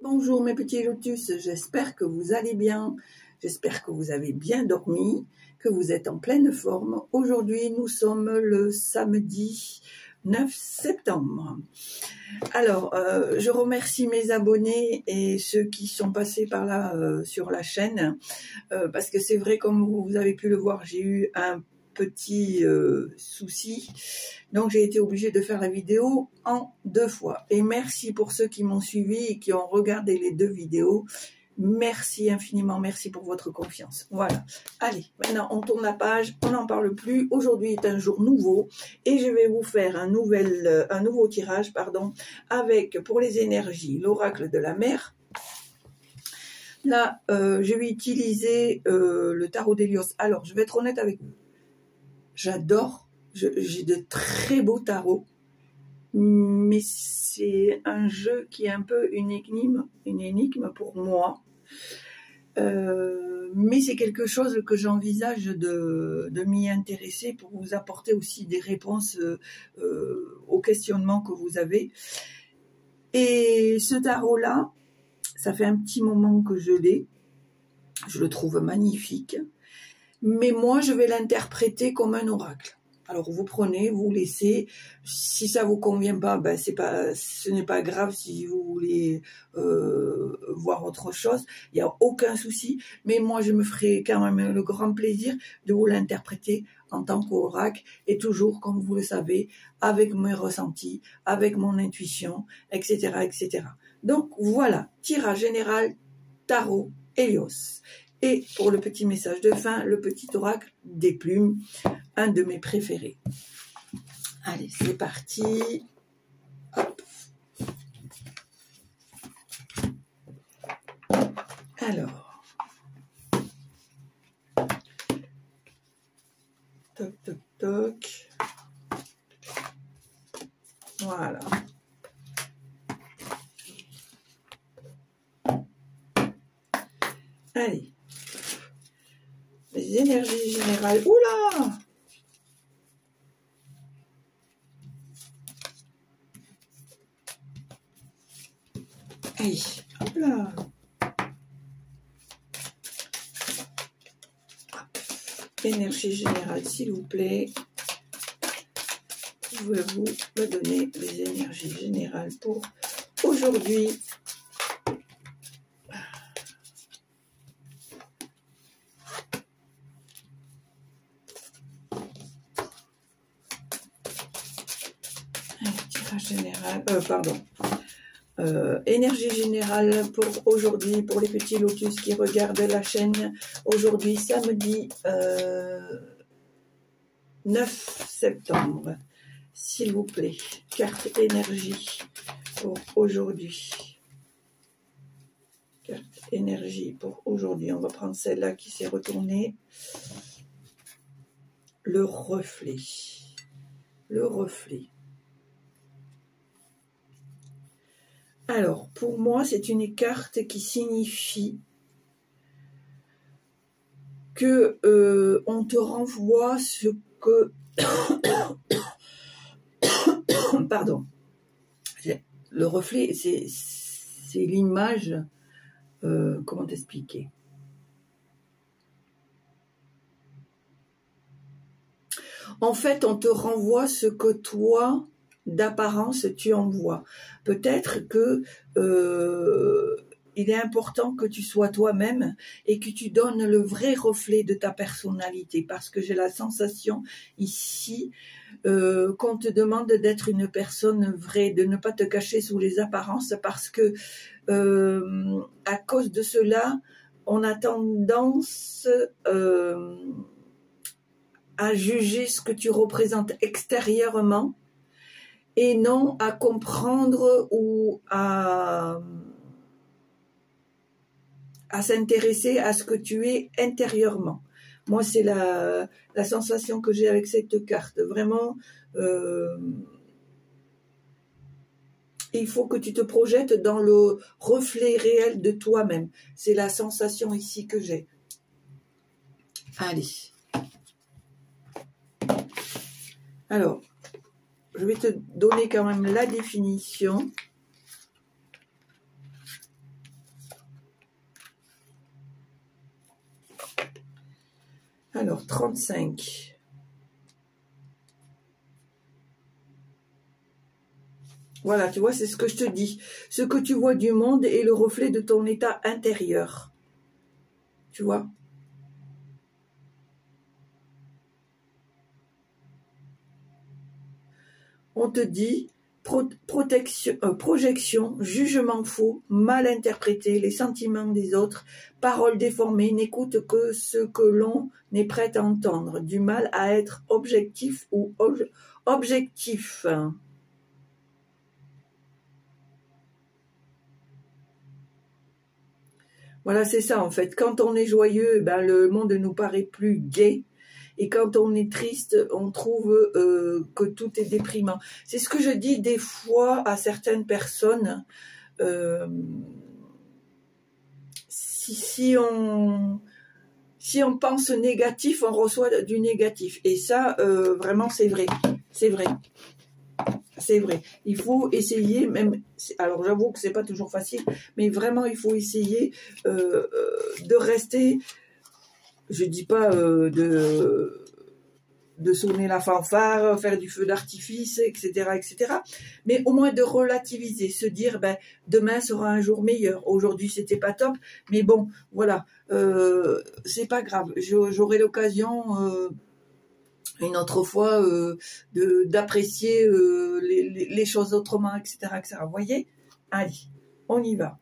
Bonjour mes petits lotus, j'espère que vous allez bien, j'espère que vous avez bien dormi, que vous êtes en pleine forme. Aujourd'hui nous sommes le samedi 9 septembre. Alors je remercie mes abonnés et ceux qui sont passés par là sur la chaîne, parce que c'est vrai, comme vous avez pu le voir, j'ai eu un petit souci, donc j'ai été obligée de faire la vidéo en 2 fois. Et merci pour ceux qui m'ont suivi et qui ont regardé les 2 vidéos. Merci infiniment, merci pour votre confiance. Voilà, allez, maintenant on tourne la page, on n'en parle plus. Aujourd'hui est un jour nouveau et je vais vous faire un nouveau tirage, avec, pour les énergies, l'oracle de la mer. Là, je vais utiliser le tarot d'Hélios. Alors, je vais être honnête avec vous. J'adore, j'ai de très beaux tarots, mais c'est un jeu qui est un peu une énigme pour moi. Mais c'est quelque chose que j'envisage de m'y intéresser pour vous apporter aussi des réponses aux questionnements que vous avez. Et ce tarot-là, ça fait un petit moment que je l'ai, je le trouve magnifique. Mais moi, je vais l'interpréter comme un oracle. Alors, vous prenez, vous laissez. Si ça vous convient pas, ben ce n'est pas grave si vous voulez voir autre chose. Il n'y a aucun souci. Mais moi, je me ferai quand même le grand plaisir de vous l'interpréter en tant qu'oracle. Et toujours, comme vous le savez, avec mes ressentis, avec mon intuition, etc., etc. Donc, voilà. Tirage général, tarot, Hélios. Et pour le petit message de fin, le petit oracle des plumes, un de mes préférés. Allez, c'est parti. Hop. Alors. Toc, toc, toc. Voilà. Allez. Les énergies générales. Oula! Allez, hop là. Énergie générale, s'il vous plaît. Pouvez-vous me donner les énergies générales pour aujourd'hui? Général, énergie générale pour aujourd'hui, pour les petits lotus qui regardent la chaîne. Aujourd'hui, samedi 9 septembre. S'il vous plaît, carte énergie pour aujourd'hui. Carte énergie pour aujourd'hui. On va prendre celle-là qui s'est retournée. Le reflet. Le reflet. Alors, pour moi, c'est une carte qui signifie que on te renvoie ce que... Pardon. Le reflet, c'est l'image... comment t'expliquer? En fait, on te renvoie ce que toi... d'apparence tu envoies. Peut-être que il est important que tu sois toi-même et que tu donnes le vrai reflet de ta personnalité, parce que j'ai la sensation ici qu'on te demande d'être une personne vraie, de ne pas te cacher sous les apparences, parce que à cause de cela, on a tendance à juger ce que tu représentes extérieurement et non à comprendre ou à s'intéresser à ce que tu es intérieurement. Moi, c'est la sensation que j'ai avec cette carte. Vraiment, il faut que tu te projettes dans le reflet réel de toi-même. C'est la sensation ici que j'ai. Allez. Alors, je vais te donner quand même la définition. Alors, 35. Voilà, tu vois, c'est ce que je te dis. Ce que tu vois du monde est le reflet de ton état intérieur. Tu vois? On te dit projection, jugement faux, mal interprété, les sentiments des autres, paroles déformées, n'écoute que ce que l'on est prêt à entendre, du mal à être objectif ou objectif. Voilà, c'est ça en fait. Quand on est joyeux, ben, le monde nous paraît plus gai. Et quand on est triste, on trouve que tout est déprimant. C'est ce que je dis des fois à certaines personnes. Si on pense négatif, on reçoit du négatif. Et ça, vraiment, c'est vrai. C'est vrai. C'est vrai. Il faut essayer, même. Alors, j'avoue que c'est pas toujours facile, mais vraiment, il faut essayer de rester. Je dis pas de sonner la fanfare, faire du feu d'artifice, etc., etc. Mais au moins de relativiser, se dire, ben, demain sera un jour meilleur. Aujourd'hui, c'était pas top, mais bon, voilà, c'est pas grave. J'aurai l'occasion une autre fois d'apprécier les choses autrement, etc., etc. Vous voyez? Allez, on y va.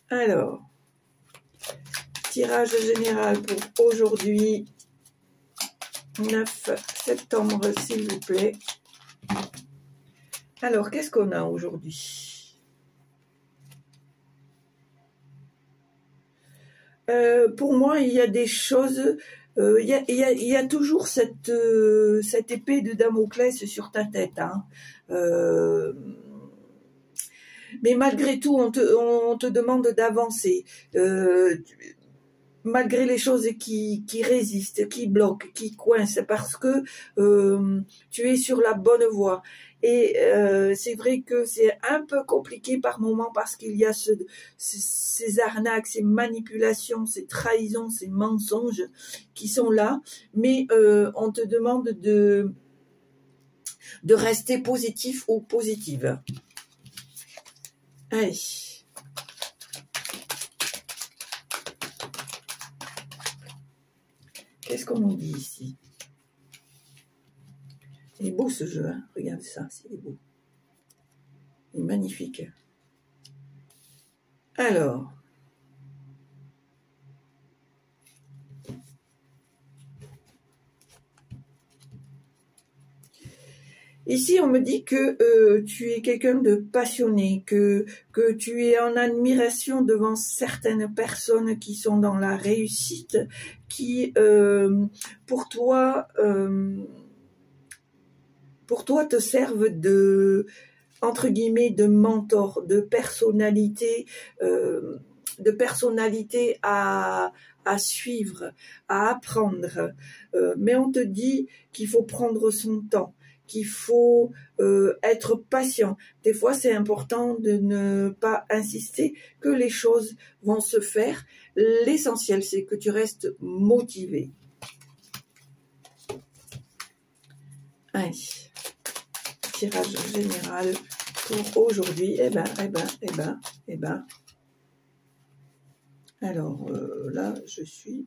Alors, tirage général pour aujourd'hui, 9 septembre, s'il vous plaît. Alors, qu'est-ce qu'on a aujourd'hui? Pour moi, il y a des choses... Il y a toujours cette épée de Damoclès sur ta tête. Hein. Mais malgré tout, on te demande d'avancer. Malgré les choses qui résistent, qui bloquent, qui coincent, parce que tu es sur la bonne voie. Et c'est vrai que c'est un peu compliqué par moment parce qu'il y a ces arnaques, ces manipulations, ces trahisons, ces mensonges qui sont là. Mais on te demande de rester positif ou positive. Allez. Qu'est-ce qu'on nous dit ici? Il est beau ce jeu, hein. Regarde ça, c'est beau. Il est magnifique. Alors. Ici, on me dit que tu es quelqu'un de passionné, que tu es en admiration devant certaines personnes qui sont dans la réussite, qui, pour toi, te servent entre guillemets, de mentor, de personnalité à suivre, à apprendre. Mais on te dit qu'il faut prendre son temps, qu'il faut être patient. Des fois, c'est important de ne pas insister, que les choses vont se faire. L'essentiel, c'est que tu restes motivé. Allez, tirage général pour aujourd'hui. Eh ben. Alors, là, je suis...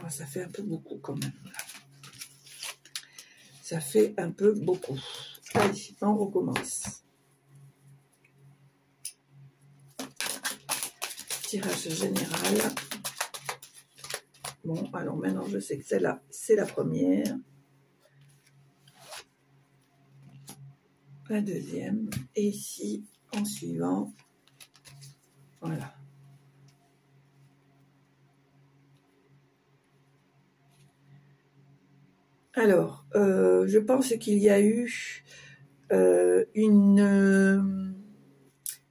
Oh, ça fait un peu beaucoup quand même. Ça fait un peu beaucoup. Allez, on recommence. Tirage général. Bon, alors maintenant, je sais que celle-là, c'est la première. La deuxième. Et ici, en suivant, voilà. Alors, je pense qu'il y a eu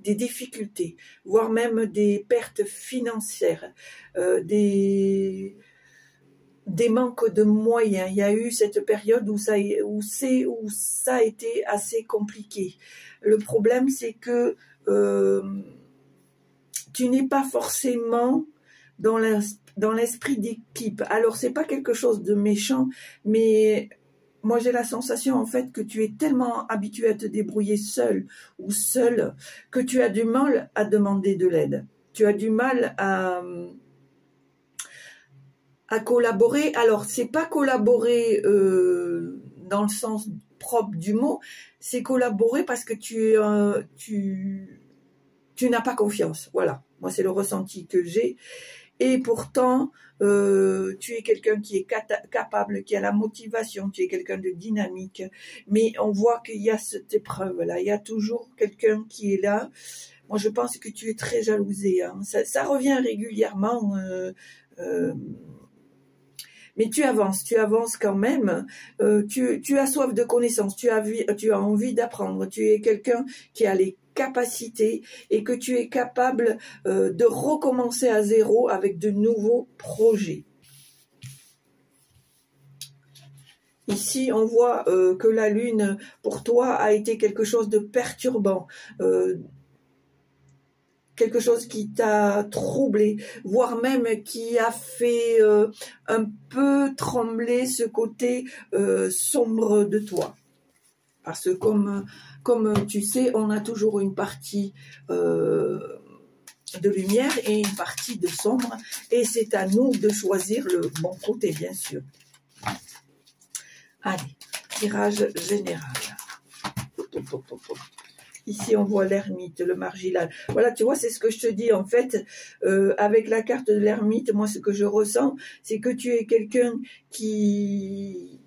des difficultés, voire même des pertes financières, des manques de moyens. Il y a eu cette période où ça a été assez compliqué. Le problème, c'est que tu n'es pas forcément dans l'esprit d'équipe. Alors, c'est pas quelque chose de méchant, mais moi, j'ai la sensation, en fait, que tu es tellement habitué à te débrouiller seul ou seule que tu as du mal à demander de l'aide. Tu as du mal à collaborer. Alors, c'est pas collaborer dans le sens propre du mot, c'est collaborer parce que tu n'as pas confiance. Voilà, moi, c'est le ressenti que j'ai. Et pourtant, tu es quelqu'un qui est capable, qui a la motivation, tu es quelqu'un de dynamique. Mais on voit qu'il y a cette épreuve-là, il y a toujours quelqu'un qui est là. Moi, je pense que tu es très jalousé. Hein. Ça revient régulièrement. Mais tu avances quand même. Tu as soif de connaissances, tu as envie d'apprendre. Tu es quelqu'un qui a les capacités et que tu es capable de recommencer à zéro avec de nouveaux projets. Ici, on voit que la Lune, pour toi, a été quelque chose de perturbant, quelque chose qui t'a troublé, voire même qui a fait un peu trembler ce côté sombre de toi. Parce que comme tu sais, on a toujours une partie de lumière et une partie de sombre, et c'est à nous de choisir le bon côté, bien sûr. Allez, tirage général. Ici, on voit l'ermite, le marginal. Voilà, tu vois, c'est ce que je te dis. En fait, avec la carte de l'ermite, moi, ce que je ressens, c'est que tu es quelqu'un qui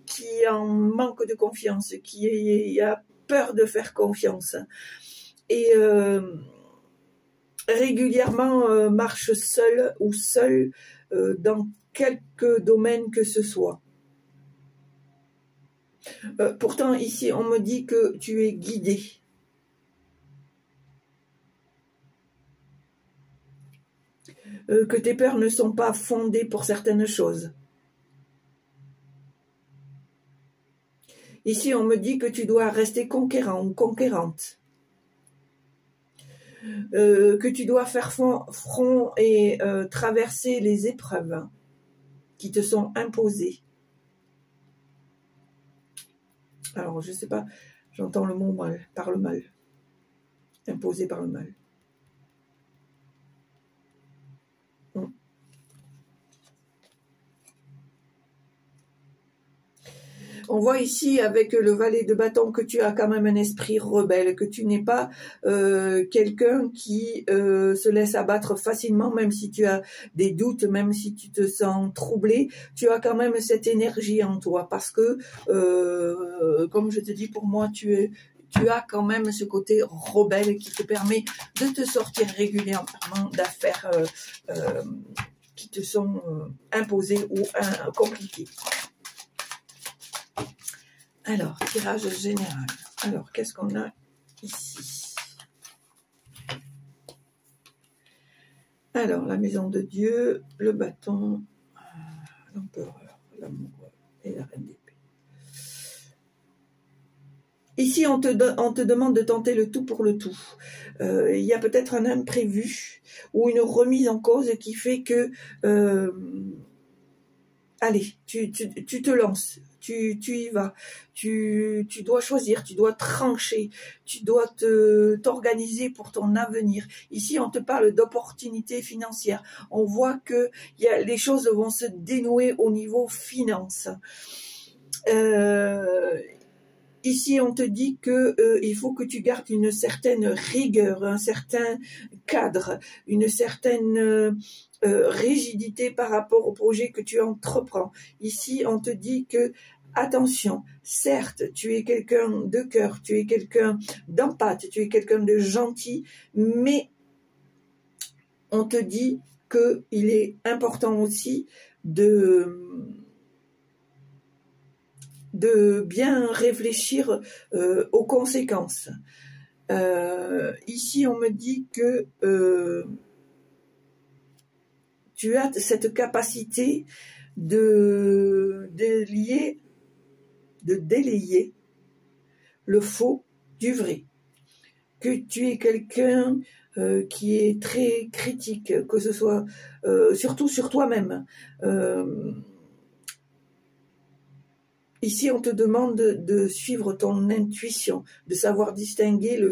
en manque de confiance, qui a peur de faire confiance. Et régulièrement marche seul ou seul dans quelque domaine que ce soit. Pourtant, ici, on me dit que tu es guidé. Que tes peurs ne sont pas fondées pour certaines choses. Ici, on me dit que tu dois rester conquérant ou conquérante. Que tu dois faire front et traverser les épreuves qui te sont imposées. Alors, je ne sais pas, j'entends le mot mal, par le mal. Imposé par le mal. On voit ici avec le valet de bâton que tu as quand même un esprit rebelle, que tu n'es pas quelqu'un qui se laisse abattre facilement, même si tu as des doutes, même si tu te sens troublé, tu as quand même cette énergie en toi parce que, comme je te dis, pour moi, tu as quand même ce côté rebelle qui te permet de te sortir régulièrement d'affaires qui te sont imposées ou compliquées. Alors, tirage général. Alors, qu'est-ce qu'on a ici? Alors, la maison de Dieu, le bâton, l'empereur, l'amoureux et la reine d'épée. Ici, on te demande de tenter le tout pour le tout. Il y a peut-être un imprévu ou une remise en cause qui fait que... allez, tu te lances. Tu y vas, tu dois choisir, tu dois trancher, tu dois t'organiser pour ton avenir. Ici, on te parle d'opportunités financières. On voit que les choses vont se dénouer au niveau finance. Ici, on te dit que il faut que tu gardes une certaine rigueur, un certain cadre, une certaine rigidité par rapport au projet que tu entreprends. Ici, on te dit que, attention, certes, tu es quelqu'un de cœur, tu es quelqu'un d'empathe, tu es quelqu'un de gentil, mais on te dit qu'il est important aussi de bien réfléchir aux conséquences. Ici, on me dit que tu as cette capacité de délayer le faux du vrai. que tu es quelqu'un qui est très critique, que ce soit surtout sur toi-même. Ici, on te demande de suivre ton intuition, de savoir distinguer le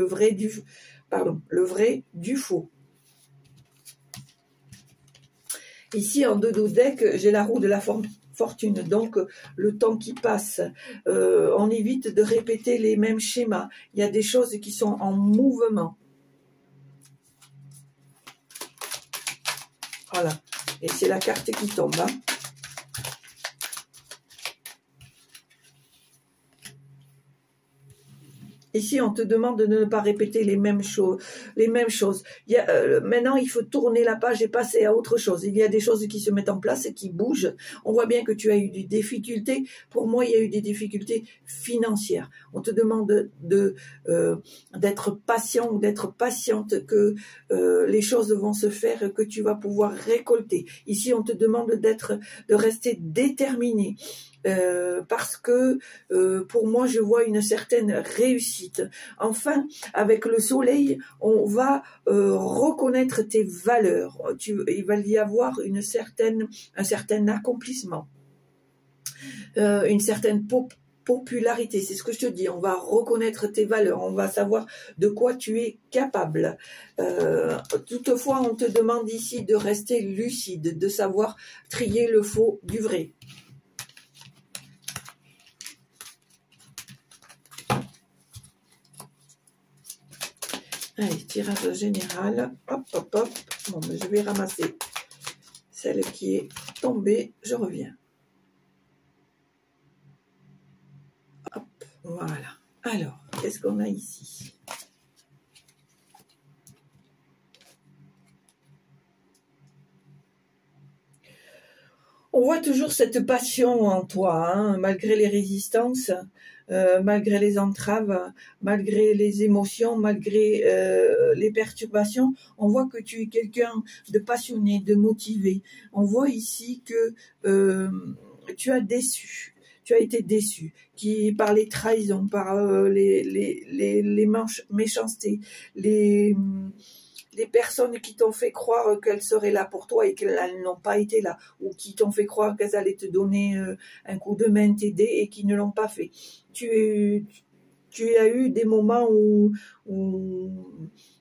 vrai du faux. Ici, en deux dos deck, j'ai la roue de la fortune. Donc, le temps qui passe, on évite de répéter les mêmes schémas. Il y a des choses qui sont en mouvement. Voilà. Et c'est la carte qui tombe. Hein. Ici, on te demande de ne pas répéter les mêmes choses. Maintenant, il faut tourner la page et passer à autre chose. Il y a des choses qui se mettent en place et qui bougent. On voit bien que tu as eu des difficultés. Pour moi, il y a eu des difficultés financières. On te demande d'être patient ou d'être patiente, que les choses vont se faire, que tu vas pouvoir récolter. Ici, on te demande de rester déterminé. Parce que pour moi, je vois une certaine réussite. Enfin, avec le soleil, on va reconnaître tes valeurs. Il va y avoir un certain accomplissement, une certaine popularité. C'est ce que je te dis. On va reconnaître tes valeurs. On va savoir de quoi tu es capable. Toutefois, on te demande ici de rester lucide, de savoir trier le faux du vrai. Allez, tirage général. Hop, hop, hop. Bon, mais je vais ramasser celle qui est tombée. Je reviens. Hop, voilà. Alors, qu'est-ce qu'on a ici? On voit toujours cette passion en toi, hein, malgré les résistances. Malgré les entraves, malgré les émotions, malgré les perturbations, on voit que tu es quelqu'un de passionné, de motivé. On voit ici que tu as été déçu, par les trahisons, par les méchancetés, les personnes qui t'ont fait croire qu'elles seraient là pour toi et qu'elles n'ont pas été là, ou qui t'ont fait croire qu'elles allaient te donner un coup de main, t'aider, et qui ne l'ont pas fait. Tu as eu des moments où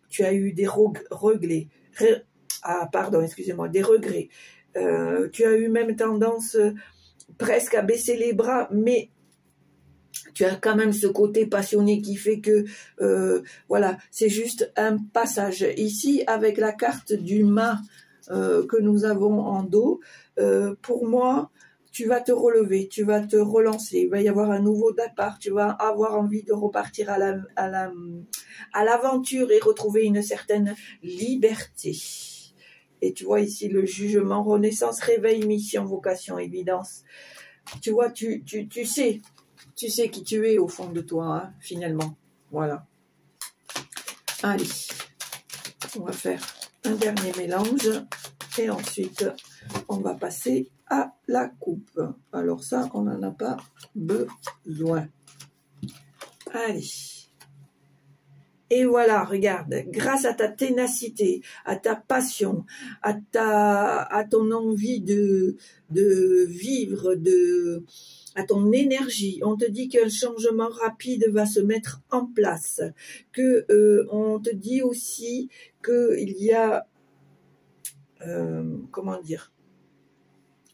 tu as eu des regrets. Des regrets. Tu as eu même tendance presque à baisser les bras, mais tu as quand même ce côté passionné qui fait que, voilà, c'est juste un passage. Ici, avec la carte du mât que nous avons en dos, pour moi, tu vas te relever, tu vas te relancer, il va y avoir un nouveau départ, tu vas avoir envie de repartir à l'aventure et retrouver une certaine liberté. Et tu vois ici le jugement, renaissance, réveil, mission, vocation, évidence. Tu vois, tu sais qui tu es au fond de toi, hein, finalement. Voilà. Allez, on va faire un dernier mélange et ensuite on va passer à la coupe. Alors ça, on n'en a pas besoin. Allez. Et voilà, regarde, grâce à ta ténacité, à ta passion, à ton envie de vivre, à ton énergie, on te dit qu'un changement rapide va se mettre en place, que on te dit aussi qu'il y a, comment dire,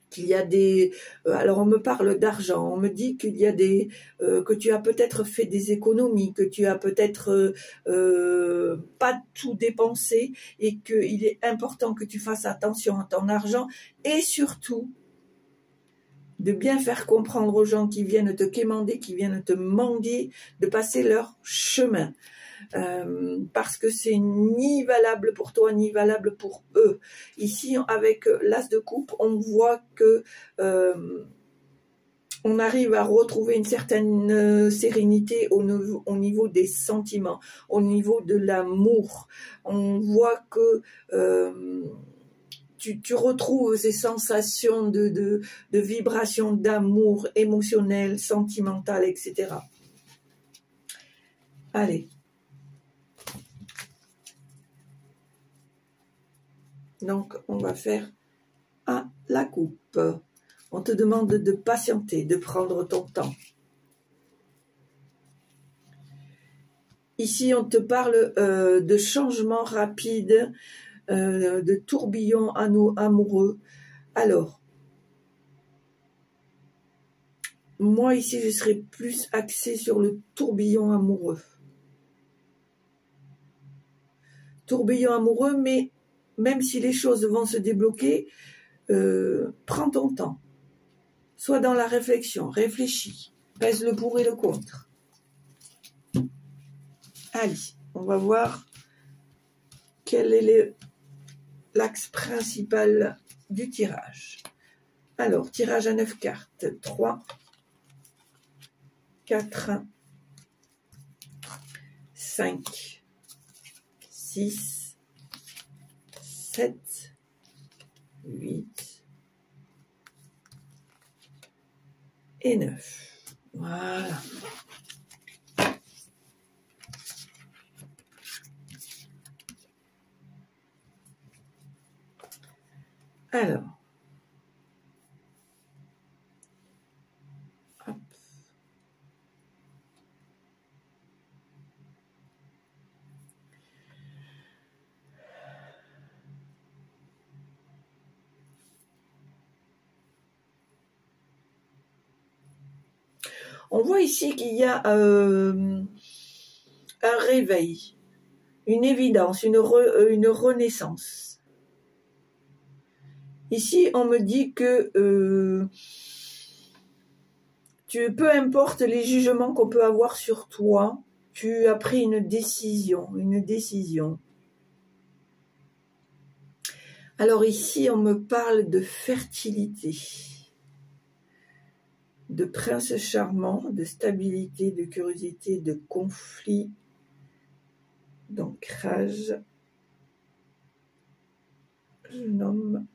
qu'il y a des... alors on me parle d'argent, on me dit qu'il y a que tu as peut-être fait des économies, que tu as peut-être pas tout dépensé, et qu'il est important que tu fasses attention à ton argent, et surtout de bien faire comprendre aux gens qui viennent te quémander, qui viennent te mendier, de passer leur chemin. Parce que c'est ni valable pour toi, ni valable pour eux. Ici, avec l'as de coupe, on voit que on arrive à retrouver une certaine sérénité au niveau des sentiments, au niveau de l'amour. On voit que tu retrouves ces sensations de vibration, d'amour émotionnel, sentimental, etc. Allez. Donc, on va faire à la coupe. On te demande de patienter, de prendre ton temps. Ici, on te parle de changements rapides, de tourbillons amoureux. Alors, moi, ici, je serais plus axée sur le tourbillon amoureux. Tourbillon amoureux, mais même si les choses vont se débloquer, prends ton temps. Sois dans la réflexion, réfléchis, pèse le pour et le contre. Allez, on va voir quel est l'axe principal du tirage. Alors, tirage à 9 cartes. 3, 4, 5, 6, 7, 8 et 9. Voilà. Alors, hop. On voit ici qu'il y a un réveil, une évidence, une renaissance. Ici, on me dit que peu importe les jugements qu'on peut avoir sur toi, tu as pris une décision, Alors ici, on me parle de fertilité, de prince charmant, de stabilité, de curiosité, de conflit, d'ancrage. Je nomme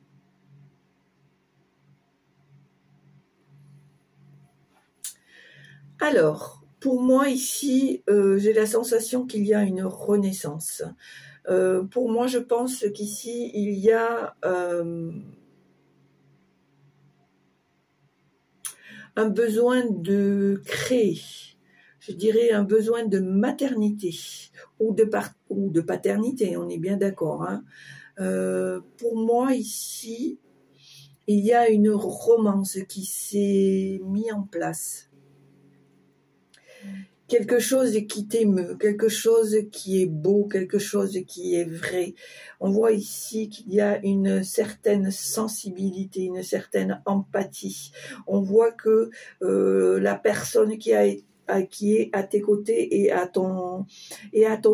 alors, pour moi ici, j'ai la sensation qu'il y a une renaissance. Pour moi, je pense qu'ici, il y a un besoin de créer, je dirais un besoin de maternité ou de paternité, on est bien d'accord. Hein. Pour moi, ici, il y a une romance qui s'est mise en place. Quelque chose qui t'émeut, quelque chose qui est beau, quelque chose qui est vrai. On voit ici qu'il y a une certaine sensibilité, une certaine empathie. On voit que la personne qui est à tes côtés et à ton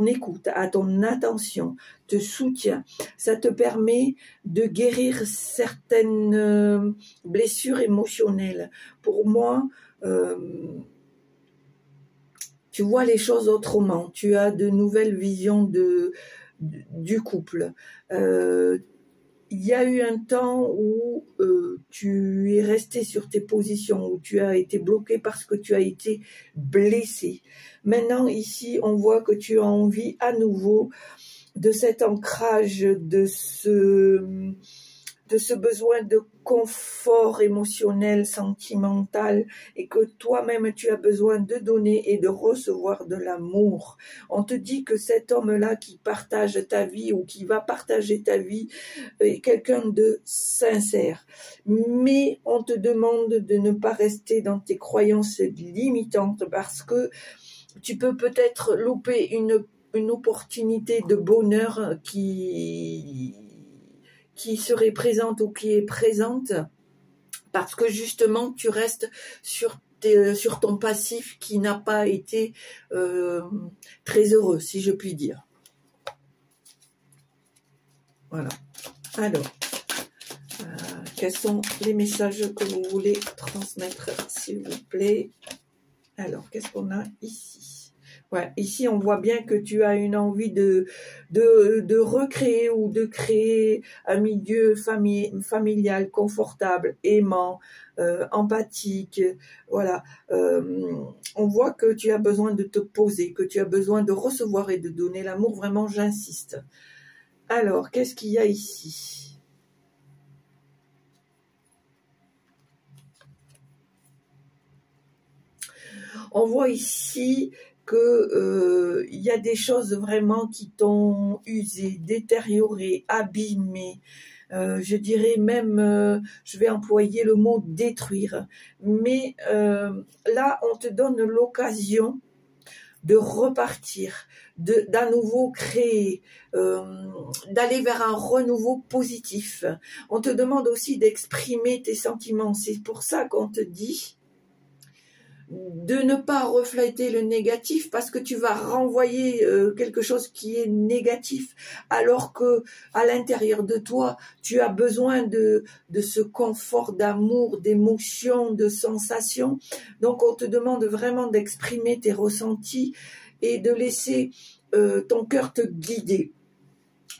écoute, à ton attention, te soutient. Ça te permet de guérir certaines blessures émotionnelles. Pour moi, tu vois les choses autrement, tu as de nouvelles visions du couple. Il y a eu un temps où tu es resté sur tes positions, où tu as été bloqué parce que tu as été blessé. Maintenant, ici, on voit que tu as envie à nouveau de cet ancrage, de ce besoin de confort émotionnel, sentimental, et que toi-même tu as besoin de donner et de recevoir de l'amour. On te dit que cet homme-là qui partage ta vie ou qui va partager ta vie est quelqu'un de sincère. Mais on te demande de ne pas rester dans tes croyances limitantes parce que tu peux peut-être louper une opportunité de bonheur qui serait présente ou qui est présente parce que justement tu restes sur ton passif qui n'a pas été très heureux, si je puis dire. Voilà. Alors, quels sont les messages que vous voulez transmettre, s'il vous plaît? Alors, qu'est-ce qu'on a ici? Ouais, ici, on voit bien que tu as une envie de recréer ou de créer un milieu familial, confortable, aimant, empathique. Voilà. On voit que tu as besoin de te poser, que tu as besoin de recevoir et de donner l'amour. Vraiment, j'insiste. Alors, qu'est-ce qu'il y a ici? On voit ici que il y a des choses vraiment qui t'ont usé, détérioré, abîmé. Je dirais même, je vais employer le mot détruire. Mais là, on te donne l'occasion de repartir, d'à nouveau créer, d'aller vers un renouveau positif. On te demande aussi d'exprimer tes sentiments. C'est pour ça qu'on te dit de ne pas refléter le négatif parce que tu vas renvoyer quelque chose qui est négatif alors que à l'intérieur de toi tu as besoin de ce confort d'amour, d'émotion, de sensation. Donc on te demande vraiment d'exprimer tes ressentis et de laisser ton cœur te guider.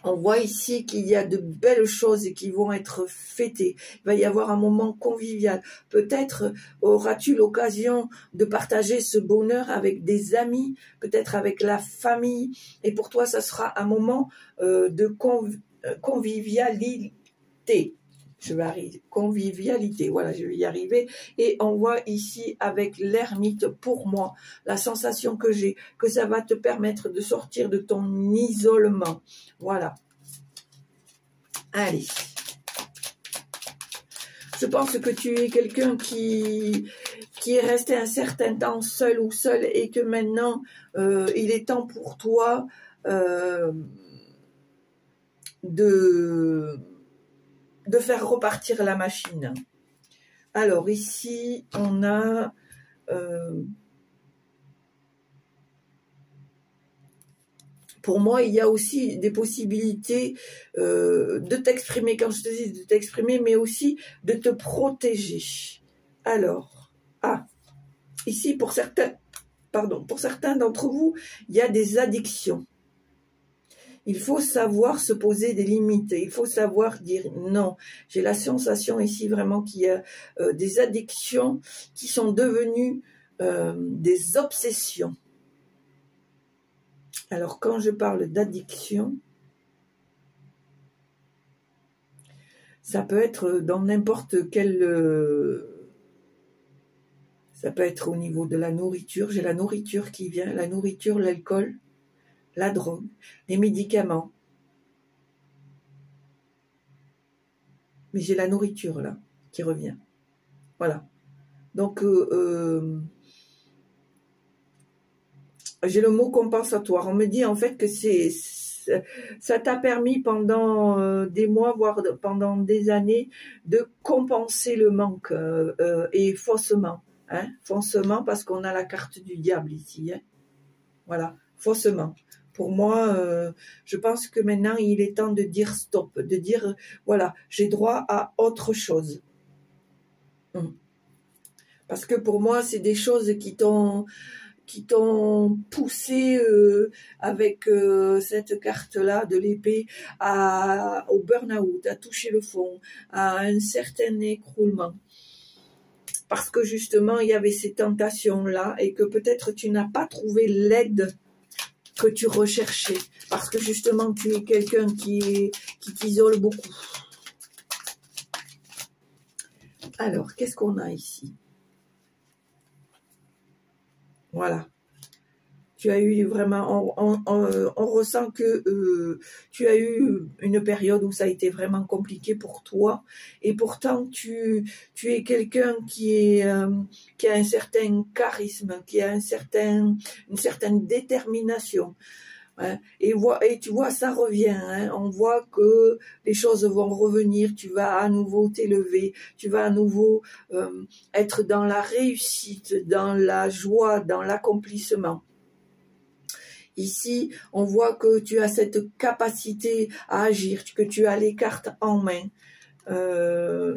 On voit ici qu'il y a de belles choses qui vont être fêtées. Il va y avoir un moment convivial. Peut-être auras-tu l'occasion de partager ce bonheur avec des amis, peut-être avec la famille. Et pour toi, ça sera un moment de convivialité. Je vais arriver. Convivialité, voilà, je vais y arriver. Et on voit ici avec l'ermite, pour moi, la sensation que j'ai, que ça va te permettre de sortir de ton isolement. Voilà. Allez. Je pense que tu es quelqu'un qui est resté un certain temps seul ou seul et que maintenant, il est temps pour toi de faire repartir la machine. Alors ici, on a pour moi, il y a aussi des possibilités de t'exprimer, quand je te dis de t'exprimer, mais aussi de te protéger. Alors, ici, pour certains d'entre vous, il y a des addictions. Il faut savoir se poser des limites. Il faut savoir dire non. J'ai la sensation ici vraiment qu'il y a des addictions qui sont devenues des obsessions. Alors, quand je parle d'addiction, ça peut être dans n'importe quel... ça peut être au niveau de la nourriture. J'ai la nourriture qui vient, la nourriture, l'alcool, la drogue, les médicaments. Mais j'ai la nourriture, là, qui revient. Voilà. Donc, j'ai le mot compensatoire. On me dit en fait que ça t'a permis pendant des mois, voire pendant des années, de compenser le manque et faussement. Hein, faussement parce qu'on a la carte du diable ici. Hein. Voilà, faussement. Pour moi, je pense que maintenant, il est temps de dire stop, de dire, voilà, j'ai droit à autre chose. Parce que pour moi, c'est des choses qui t'ont poussé avec cette carte-là de l'épée au burn-out, à toucher le fond, à un certain écroulement. Parce que justement, il y avait ces tentations-là et que peut-être tu n'as pas trouvé l'aide que tu recherchais. Parce que justement, tu es quelqu'un qui t'isole beaucoup. Alors, qu'est-ce qu'on a ici ? Voilà. Tu as eu vraiment, on ressent que tu as eu une période où ça a été vraiment compliqué pour toi. Et pourtant, tu es quelqu'un qui a un certain charisme, qui a une certaine détermination. Hein, et tu vois, ça revient. Hein, on voit que les choses vont revenir. Tu vas à nouveau t'élever. Tu vas à nouveau être dans la réussite, dans la joie, dans l'accomplissement. Ici, on voit que tu as cette capacité à agir, que tu as les cartes en main.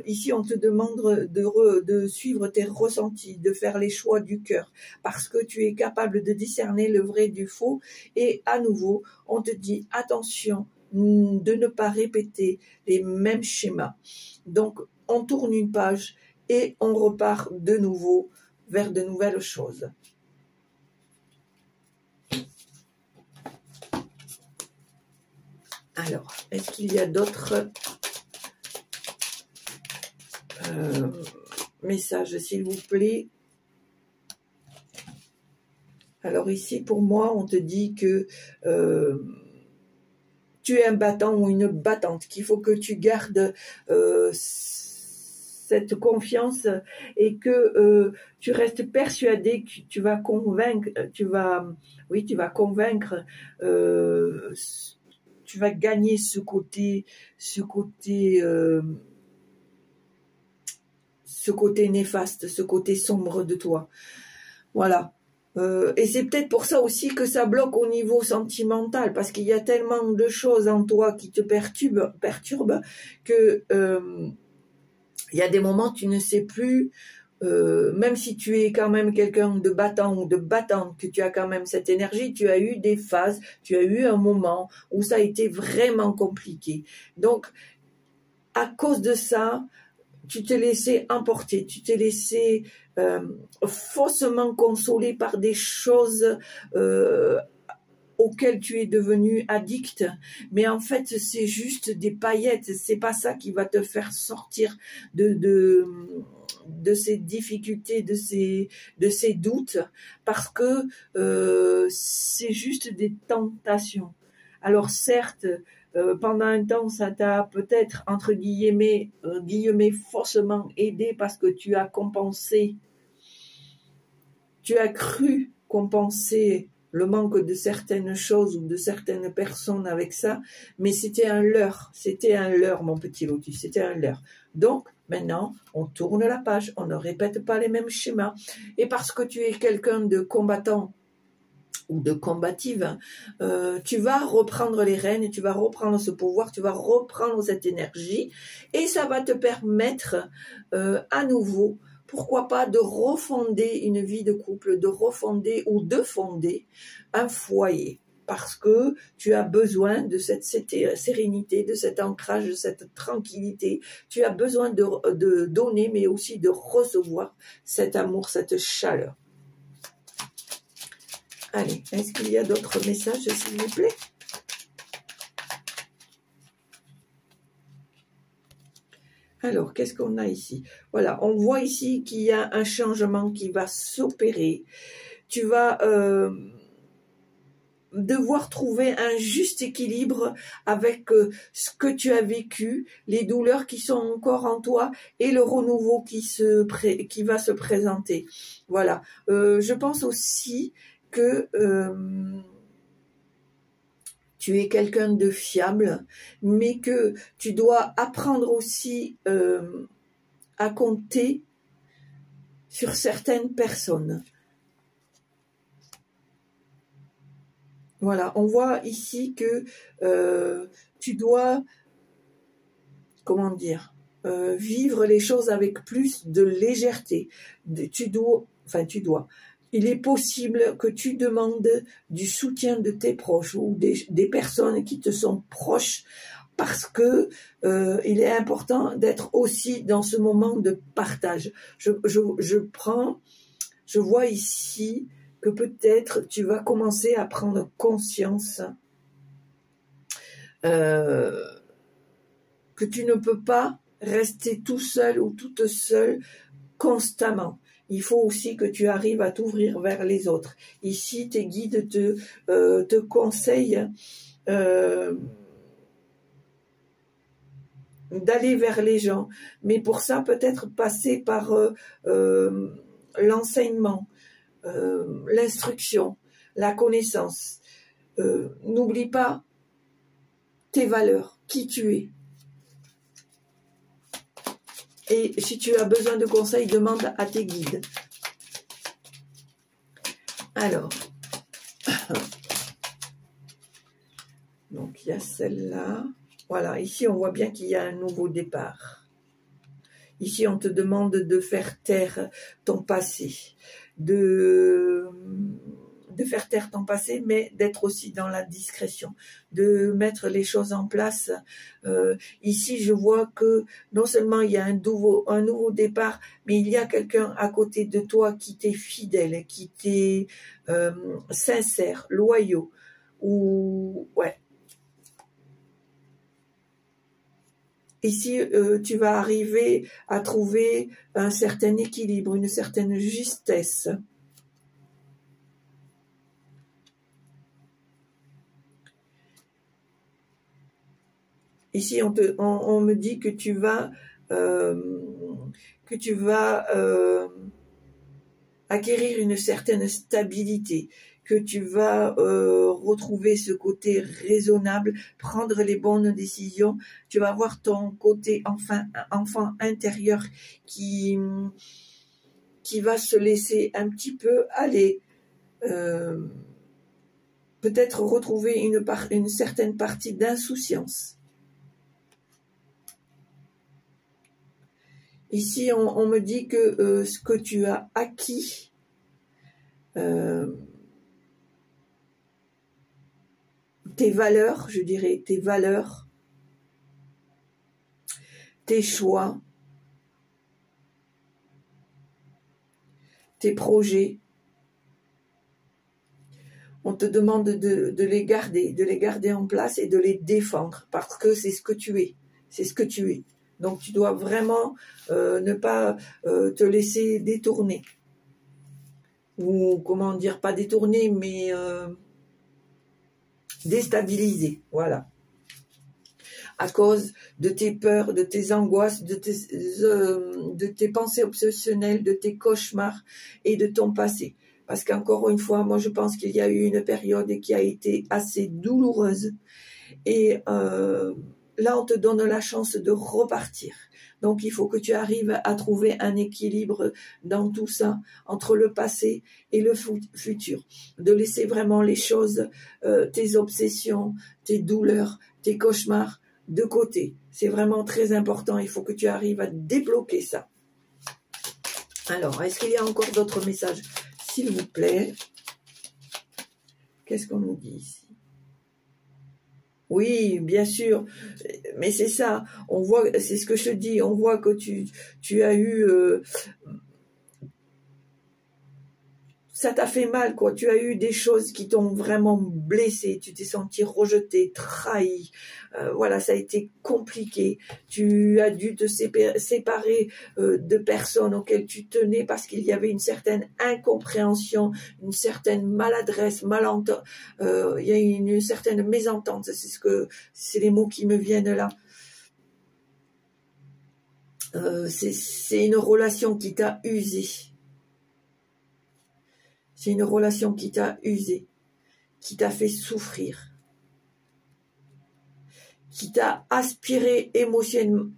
Ici, on te demande de suivre tes ressentis, de faire les choix du cœur, parce que tu es capable de discerner le vrai du faux. Et à nouveau, on te dit attention de ne pas répéter les mêmes schémas. Donc, on tourne une page et on repart de nouveau vers de nouvelles choses. Alors, est-ce qu'il y a d'autres messages, s'il vous plaît? Alors ici, pour moi, on te dit que tu es un battant ou une battante, qu'il faut que tu gardes cette confiance et que tu restes persuadé que tu vas convaincre, tu vas convaincre, tu vas gagner ce côté néfaste, ce côté sombre de toi. Voilà. Et c'est peut-être pour ça aussi que ça bloque au niveau sentimental, parce qu'il y a tellement de choses en toi qui te perturbent que il y a des moments tu ne sais plus, même si tu es quand même quelqu'un de battant ou de battante, que tu as quand même cette énergie, tu as eu des phases, tu as eu un moment où ça a été vraiment compliqué. Donc, à cause de ça, tu t'es laissé emporter, tu t'es laissé faussement consoler par des choses auxquelles tu es devenu addict, mais en fait c'est juste des paillettes, c'est pas ça qui va te faire sortir de ces difficultés, de ces doutes, parce que c'est juste des tentations. Alors certes, pendant un temps, ça t'a peut-être, entre guillemets, faussement aidé parce que tu as compensé, tu as cru compenser le manque de certaines choses ou de certaines personnes avec ça, mais c'était un leurre, mon petit lotus, c'était un leurre. Donc, maintenant, on tourne la page, on ne répète pas les mêmes schémas. Et parce que tu es quelqu'un de combattant, ou de combative, tu vas reprendre les rênes, tu vas reprendre ce pouvoir, tu vas reprendre cette énergie et ça va te permettre à nouveau, pourquoi pas, de refonder une vie de couple, de refonder ou de fonder un foyer. Parce que tu as besoin de cette sérénité, de cet ancrage, de cette tranquillité. Tu as besoin de donner, mais aussi de recevoir cet amour, cette chaleur. Allez, est-ce qu'il y a d'autres messages, s'il vous plaît? Alors, qu'est-ce qu'on a ici? Voilà, on voit ici qu'il y a un changement qui va s'opérer. Tu vas devoir trouver un juste équilibre avec ce que tu as vécu, les douleurs qui sont encore en toi et le renouveau qui va se présenter. Voilà, je pense aussi que tu es quelqu'un de fiable, mais que tu dois apprendre aussi à compter sur certaines personnes. Voilà, on voit ici que tu dois, comment dire, vivre les choses avec plus de légèreté. Tu dois. Il est possible que tu demandes du soutien de tes proches ou des personnes qui te sont proches, parce que il est important d'être aussi dans ce moment de partage. Je vois ici que peut-être tu vas commencer à prendre conscience que tu ne peux pas rester tout seul ou toute seule constamment. Il faut aussi que tu arrives à t'ouvrir vers les autres. Ici, tes guides te conseillent d'aller vers les gens. Mais pour ça, peut-être passer par l'enseignement, l'instruction, la connaissance. N'oublie pas tes valeurs, qui tu es. Et si tu as besoin de conseils, demande à tes guides. Alors, donc il y a celle-là. Voilà, ici on voit bien qu'il y a un nouveau départ. Ici on te demande de faire taire ton passé, de faire taire ton passé, mais d'être aussi dans la discrétion, de mettre les choses en place. Ici, je vois que non seulement il y a un nouveau départ, mais il y a quelqu'un à côté de toi qui t'est fidèle, qui t'est sincère, loyaux, ou ouais. ici, tu vas arriver à trouver un certain équilibre, une certaine justesse. Ici, on me dit que tu vas acquérir une certaine stabilité, que tu vas retrouver ce côté raisonnable, prendre les bonnes décisions. Tu vas avoir ton côté enfant intérieur qui va se laisser un petit peu aller. Peut-être retrouver une certaine partie d'insouciance. Ici, on me dit que ce que tu as acquis, tes valeurs, je dirais, tes valeurs, tes choix, tes projets, on te demande de les garder en place et de les défendre, parce que c'est ce que tu es, c'est ce que tu es. Donc tu dois vraiment ne pas te laisser détourner. Ou comment dire, pas détourner, mais déstabiliser, voilà. À cause de tes peurs, de tes angoisses, de tes pensées obsessionnelles, de tes cauchemars et de ton passé. Parce qu'encore une fois, moi je pense qu'il y a eu une période qui a été assez douloureuse. Et là, on te donne la chance de repartir. Donc, il faut que tu arrives à trouver un équilibre dans tout ça, entre le passé et le futur. De laisser vraiment les choses, tes obsessions, tes douleurs, tes cauchemars de côté. C'est vraiment très important. Il faut que tu arrives à débloquer ça. Alors, est-ce qu'il y a encore d'autres messages, s'il vous plaît? Qu'est-ce qu'on nous dit ici? Oui, bien sûr, mais c'est ça, on voit, c'est ce que je te dis, on voit que tu as eu, ça t'a fait mal, quoi, tu as eu des choses qui t'ont vraiment blessé, tu t'es senti rejeté, trahi, voilà, ça a été compliqué, tu as dû te séparer de personnes auxquelles tu tenais parce qu'il y avait une certaine incompréhension, une certaine maladresse, il y a une certaine mésentente, c'est les mots qui me viennent là. C'est une relation qui t'a usé. C'est une relation qui t'a usé, qui t'a fait souffrir, qui t'a aspiré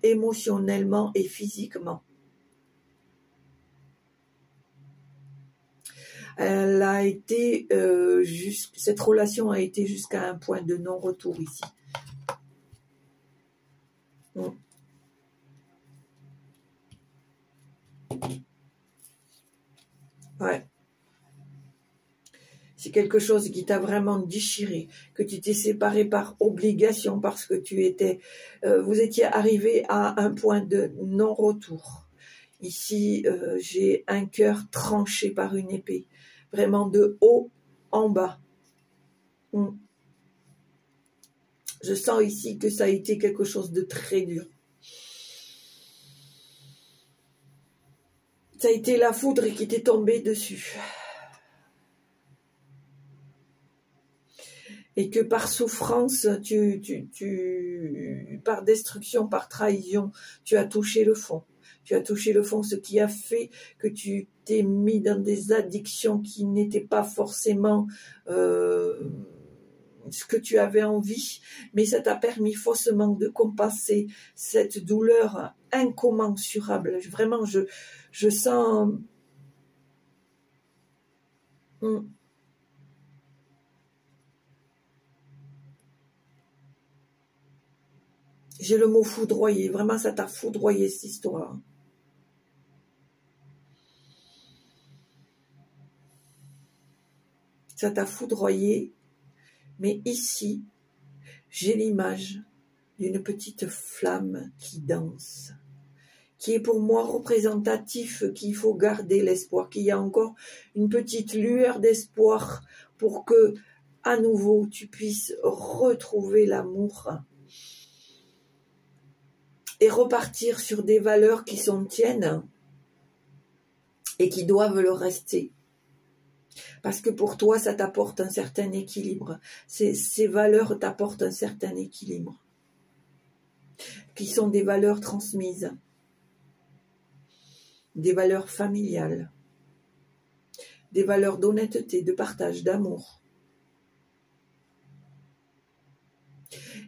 émotionnellement et physiquement. Elle a été cette relation a été jusqu'à un point de non-retour ici. Ouais. C'est quelque chose qui t'a vraiment déchiré, que tu t'es séparé par obligation parce que vous étiez arrivé à un point de non-retour. Ici, j'ai un cœur tranché par une épée, vraiment de haut en bas. Je sens ici que ça a été quelque chose de très dur. Ça a été la foudre qui t'est tombée dessus. Et que par souffrance, par destruction, par trahison, tu as touché le fond. Tu as touché le fond, ce qui a fait que tu t'es mis dans des addictions qui n'étaient pas forcément ce que tu avais envie, mais ça t'a permis faussement de compenser cette douleur incommensurable. Vraiment, je sens... J'ai le mot foudroyer. Vraiment, ça t'a foudroyé, cette histoire. Ça t'a foudroyé. Mais ici, j'ai l'image d'une petite flamme qui danse, qui est pour moi représentatif qu'il faut garder l'espoir, qu'il y a encore une petite lueur d'espoir pour que, à nouveau, tu puisses retrouver l'amour. et repartir sur des valeurs qui sont tiennes et qui doivent le rester. Parce que pour toi, ça t'apporte un certain équilibre. Ces valeurs t'apportent un certain équilibre, qui sont des valeurs transmises, des valeurs familiales, des valeurs d'honnêteté, de partage, d'amour,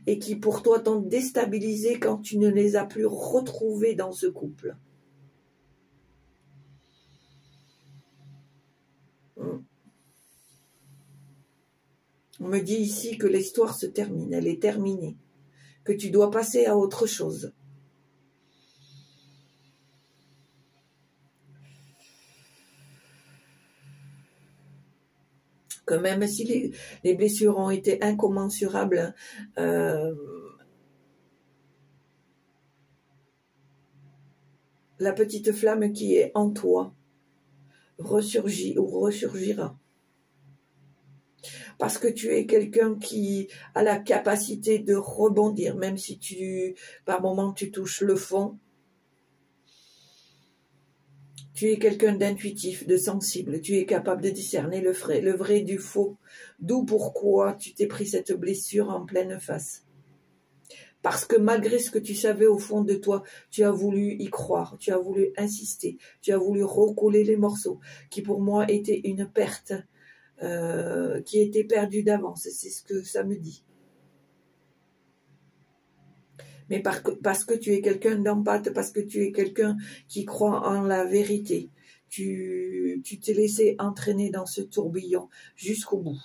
et qui pour toi t'ont déstabilisé quand tu ne les as plus retrouvées dans ce couple. On me dit ici que l'histoire se termine, elle est terminée, que tu dois passer à autre chose. Que même si les blessures ont été incommensurables, la petite flamme qui est en toi ressurgit ou ressurgira. Parce que tu es quelqu'un qui a la capacité de rebondir, même si par moments tu touches le fond. Tu es quelqu'un d'intuitif, de sensible, tu es capable de discerner le vrai du faux. D'où pourquoi tu t'es pris cette blessure en pleine face. Parce que malgré ce que tu savais au fond de toi, tu as voulu y croire, tu as voulu insister, tu as voulu recoller les morceaux, qui pour moi étaient une perte, qui était perdue d'avance, c'est ce que ça me dit. Mais parce que tu es quelqu'un d'empathe, parce que tu es quelqu'un qui croit en la vérité, tu t'es laissé entraîner dans ce tourbillon jusqu'au bout.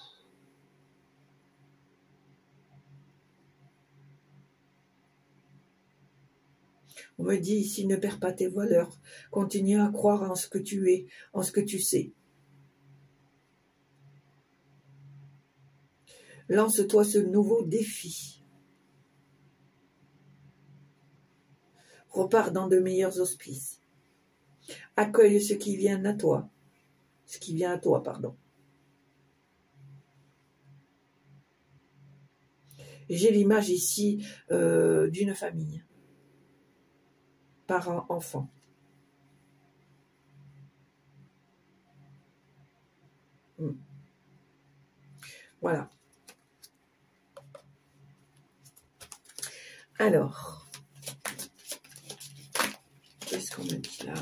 On me dit ici, ne perds pas tes valeurs, continue à croire en ce que tu es, en ce que tu sais. Lance-toi ce nouveau défi. Repars dans de meilleurs auspices. Accueille ce qui vient à toi. Ce qui vient à toi, pardon. J'ai l'image ici d'une famille. Parents, enfants. Voilà. Alors, qu'est-ce qu'on me dit là?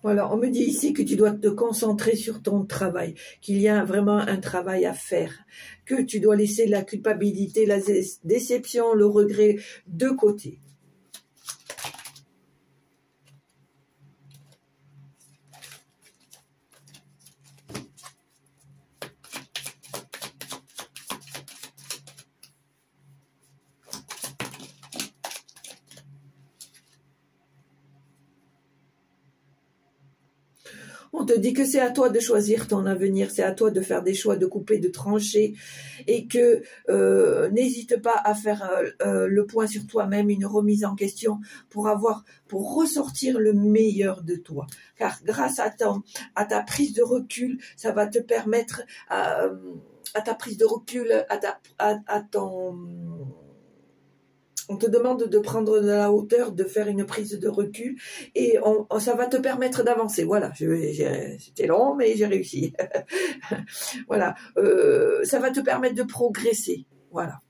Voilà, on me dit ici que tu dois te concentrer sur ton travail, qu'il y a vraiment un travail à faire, que tu dois laisser la culpabilité, la déception, le regret de côté. On te dit que c'est à toi de choisir ton avenir, c'est à toi de faire des choix, de couper, de trancher, et que n'hésite pas à faire le point sur toi-même, une remise en question pour ressortir le meilleur de toi. Car grâce à ta prise de recul, ça va te permettre à ta prise de recul, on te demande de prendre de la hauteur, de faire une prise de recul et ça va te permettre d'avancer. Voilà, c'était long mais j'ai réussi. Voilà, ça va te permettre de progresser. Voilà.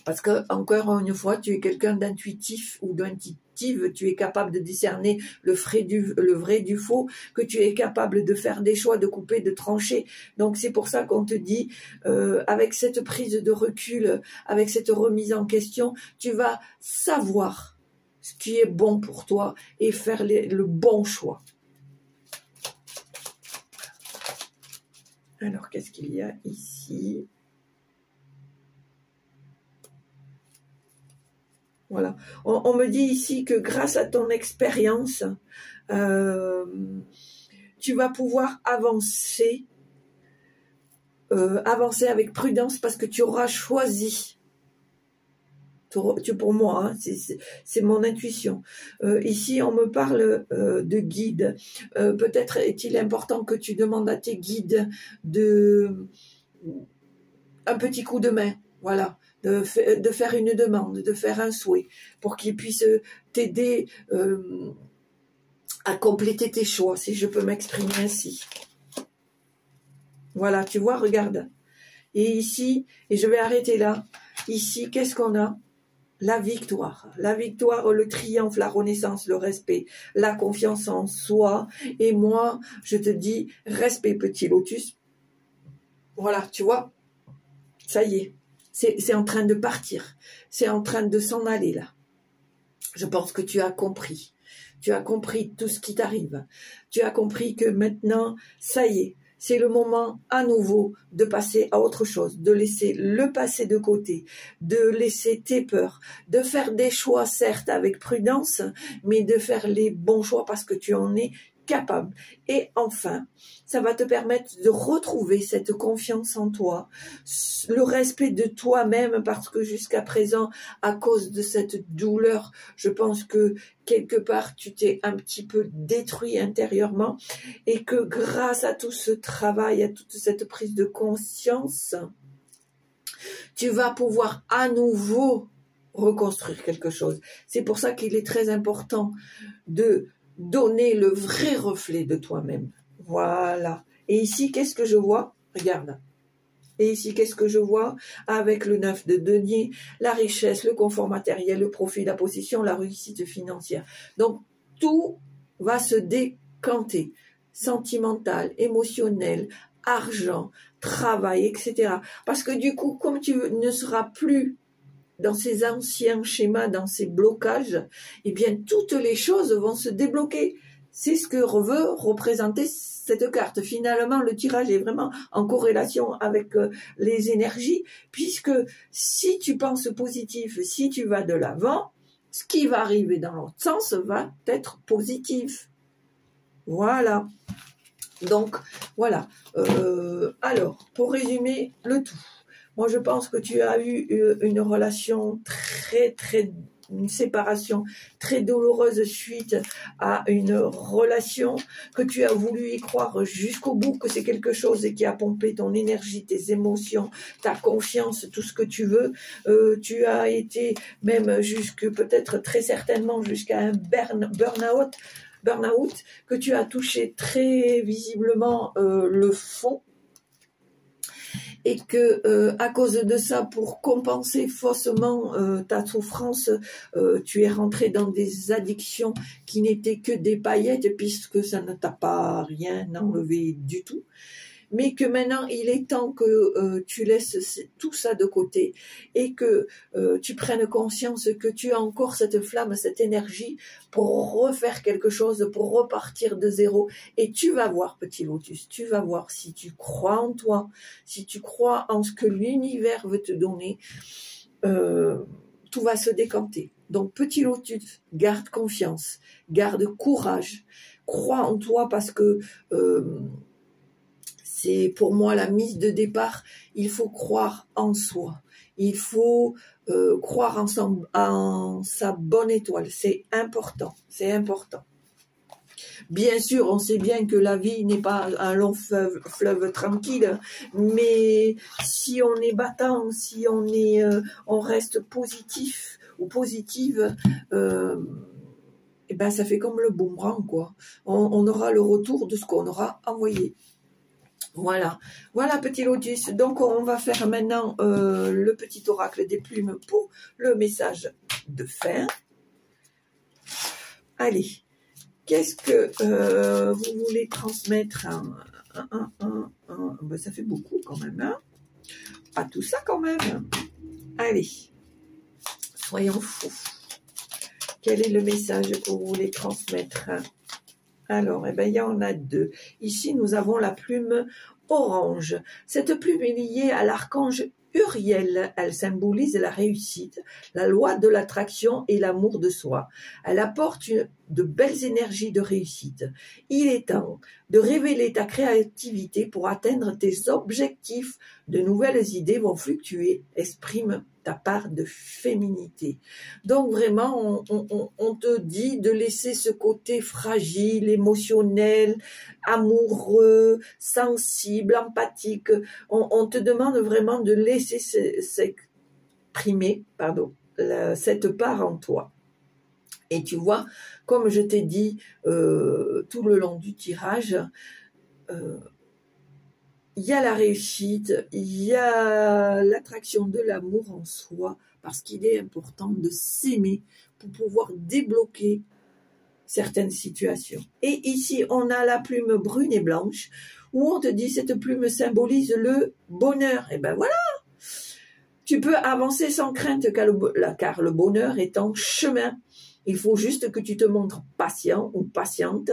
Parce que, encore une fois, tu es quelqu'un d'intuitif ou d'intuitive, tu es capable de discerner le vrai du faux, que tu es capable de faire des choix, de couper, de trancher. Donc c'est pour ça qu'on te dit, avec cette prise de recul, avec cette remise en question, tu vas savoir ce qui est bon pour toi et faire le bon choix. Alors, qu'est-ce qu'il y a ici ? Voilà. On me dit ici que grâce à ton expérience, tu vas pouvoir avancer avec prudence parce que tu auras choisi. Pour moi, hein, c'est mon intuition. Ici, on me parle de guide. Peut-être est-il important que tu demandes à tes guides un petit coup de main, voilà, de faire une demande, de faire un souhait, pour qu'il puisse t'aider à compléter tes choix, si je peux m'exprimer ainsi. Voilà, tu vois, regarde. Et ici, et je vais arrêter là, ici, qu'est-ce qu'on a? La victoire, le triomphe, la renaissance, le respect, la confiance en soi. Et moi, je te dis, respect, petit lotus. Voilà, tu vois, ça y est, c'est en train de partir, c'est en train de s'en aller là. Je pense que tu as compris. Tu as compris tout ce qui t'arrive. Tu as compris que maintenant, ça y est, c'est le moment à nouveau de passer à autre chose, de laisser le passé de côté, de laisser tes peurs, de faire des choix, certes, avec prudence, mais de faire les bons choix parce que tu en es capable. Et enfin, ça va te permettre de retrouver cette confiance en toi, le respect de toi-même, parce que jusqu'à présent, à cause de cette douleur, je pense que quelque part, tu t'es un petit peu détruit intérieurement et que grâce à tout ce travail, à toute cette prise de conscience, tu vas pouvoir à nouveau reconstruire quelque chose. C'est pour ça qu'il est très important de donner le vrai reflet de toi-même. Voilà. Et ici, qu'est-ce que je vois? Regarde. Et ici, qu'est-ce que je vois? Avec le 9 de denier, la richesse, le confort matériel, le profit, la possession, la réussite financière. Donc, tout va se décanter. Sentimental, émotionnel, argent, travail, etc. Parce que du coup, comme tu ne seras plus dans ces anciens schémas, dans ces blocages, eh bien, toutes les choses vont se débloquer. C'est ce que veut représenter cette carte. Finalement, le tirage est vraiment en corrélation avec les énergies, puisque si tu penses positif, si tu vas de l'avant, ce qui va arriver dans l'autre sens va être positif. Voilà. Donc, voilà. Alors, pour résumer le tout, moi, je pense que tu as eu une relation une séparation très douloureuse suite à une relation, que tu as voulu y croire jusqu'au bout, que c'est quelque chose qui a pompé ton énergie, tes émotions, ta confiance, tout ce que tu veux. Tu as été même peut-être très certainement jusqu'à un burn-out, que tu as touché très visiblement le fond. Et que à cause de ça, pour compenser faussement ta souffrance, tu es rentré dans des addictions qui n'étaient que des paillettes, puisque ça ne t'a pas rien enlevé du tout. Mais que maintenant, il est temps que tu laisses tout ça de côté et que tu prennes conscience que tu as encore cette flamme, cette énergie pour refaire quelque chose, pour repartir de zéro. Et tu vas voir, petit lotus, tu vas voir, si tu crois en toi, si tu crois en ce que l'univers veut te donner, tout va se décanter. Donc, petit lotus, garde confiance, garde courage, crois en toi parce que... c'est pour moi la mise de départ. Il faut croire en soi. Il faut croire en sa bonne étoile. C'est important. C'est important. Bien sûr, on sait bien que la vie n'est pas un long fleuve tranquille, mais si on est battant, si on reste positif ou positive, et ben ça fait comme le boomerang, quoi. On aura le retour de ce qu'on aura envoyé. Voilà, voilà petit lotus. Donc on va faire maintenant le petit oracle des plumes pour le message de fin. Allez, qu'est-ce que vous voulez transmettre? Ben, ça fait beaucoup quand même, hein? Pas tout ça quand même. Allez, soyons fous. Quel est le message que vous voulez transmettre? Alors, eh ben, il y en a deux. Ici, nous avons la plume orange. Cette plume est liée à l'archange Uriel. Elle symbolise la réussite, la loi de l'attraction et l'amour de soi. Elle apporte de belles énergies de réussite. Il est temps de révéler ta créativité pour atteindre tes objectifs. De nouvelles idées vont fluctuer, exprime ta part de féminité. Donc vraiment, on te dit de laisser ce côté fragile, émotionnel, amoureux, sensible, empathique. On te demande vraiment de laisser s'exprimer, cette part en toi. Et tu vois, comme je t'ai dit tout le long du tirage, il y a la réussite, il y a l'attraction de l'amour en soi, parce qu'il est important de s'aimer pour pouvoir débloquer certaines situations. Et ici, on a la plume brune et blanche, où on te dit cette plume symbolise le bonheur. Et ben voilà, tu peux avancer sans crainte, car le bonheur est en chemin. Il faut juste que tu te montres patient ou patiente.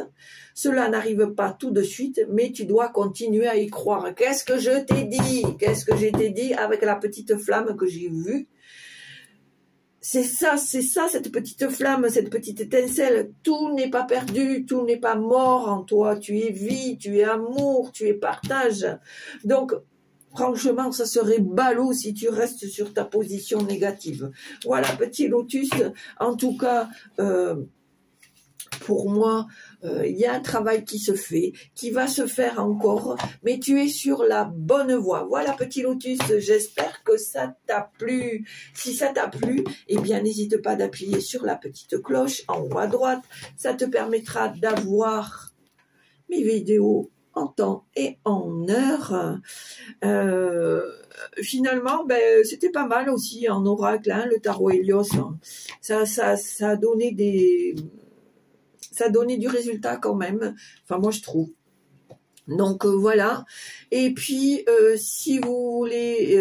Cela n'arrive pas tout de suite, mais tu dois continuer à y croire. Qu'est-ce que je t'ai dit? Qu'est-ce que je t'ai dit avec la petite flamme que j'ai vue? C'est ça, cette petite flamme, cette petite étincelle. Tout n'est pas perdu, tout n'est pas mort en toi. Tu es vie, tu es amour, tu es partage. Donc, franchement, ça serait ballot si tu restes sur ta position négative. Voilà, petit lotus. En tout cas, pour moi, il y a un travail qui se fait, qui va se faire encore, mais tu es sur la bonne voie. Voilà, petit lotus, j'espère que ça t'a plu. Si ça t'a plu, eh bien, n'hésite pas d'appuyer sur la petite cloche en haut à droite. Ça te permettra d'avoir mes vidéos en temps et en heure. Finalement, c'était pas mal aussi en oracle, hein, le tarot Hélios. Ça a donné du résultat quand même. Enfin, moi, je trouve. Donc, voilà. Et puis, si vous voulez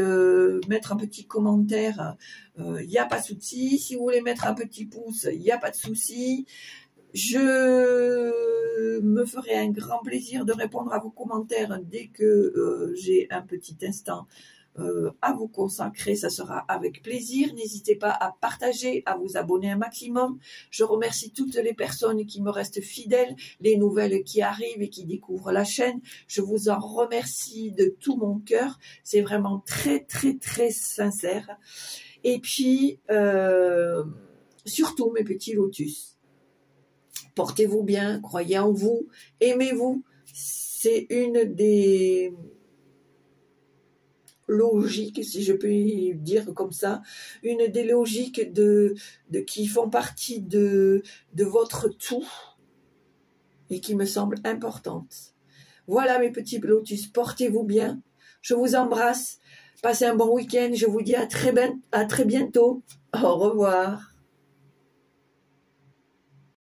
mettre un petit commentaire, il n'y a pas de souci. Si vous voulez mettre un petit pouce, il n'y a pas de souci. Je me ferai un grand plaisir de répondre à vos commentaires dès que j'ai un petit instant à vous consacrer. Ça sera avec plaisir. N'hésitez pas à partager, à vous abonner un maximum. Je remercie toutes les personnes qui me restent fidèles, les nouvelles qui arrivent et qui découvrent la chaîne. Je vous en remercie de tout mon cœur. C'est vraiment très, très, très sincère. Et puis, surtout, mes petits lotus, portez-vous bien, croyez en vous, aimez-vous. C'est une des logiques, si je peux dire comme ça, une des logiques qui font partie de votre tout et qui me semble importante. Voilà mes petits lotus, portez-vous bien. Je vous embrasse. Passez un bon week-end. Je vous dis à très bientôt. Au revoir.